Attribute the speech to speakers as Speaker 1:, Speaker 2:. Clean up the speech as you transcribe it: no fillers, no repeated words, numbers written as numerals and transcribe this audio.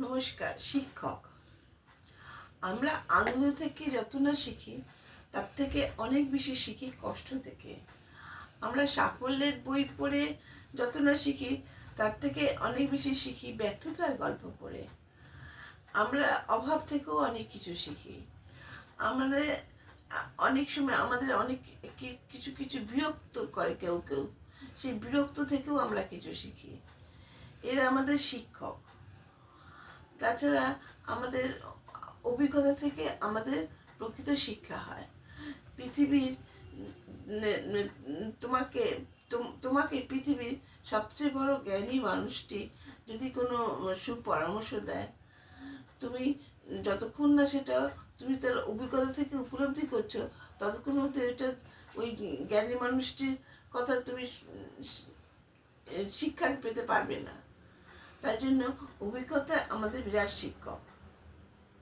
Speaker 1: নমস্কার। শিক্ষক, আমরা আনন্দ থেকে যত না শিখি তার থেকে অনেক বেশি শিখি কষ্ট থেকে। আমরা সাফল্যের বই পড়ে যত না শিখি তার থেকে অনেক বেশি শিখি ব্যর্থতার গল্প পড়ে। আমরা অভাব থেকেও অনেক কিছু শিখি। আমাদের অনেক সময় আমাদের অনেক কিছু কিছু বিরক্ত করে কেউ কেউ, সেই বিরক্ত থেকেও আমরা কিছু শিখি। এরা আমাদের শিক্ষক। তাছাড়া আমাদের অভিজ্ঞতা থেকে আমাদের প্রকৃত শিক্ষা হয়। পৃথিবীর তোমাকে তোমাকে পৃথিবীর সবচেয়ে বড় জ্ঞানী মানুষটি যদি কোনো সুপরামর্শ দেয়, তুমি যতক্ষণ না সেটা তুমি তার অভিজ্ঞতা থেকে উপলব্ধি করছো ততক্ষণ অবধি এটা ওই জ্ঞানী মানুষটির কথা তুমি শিক্ষা পেতে পারবে না। তাই জন্য অভিজ্ঞতা আমাদের বিরাট শিক্ষক।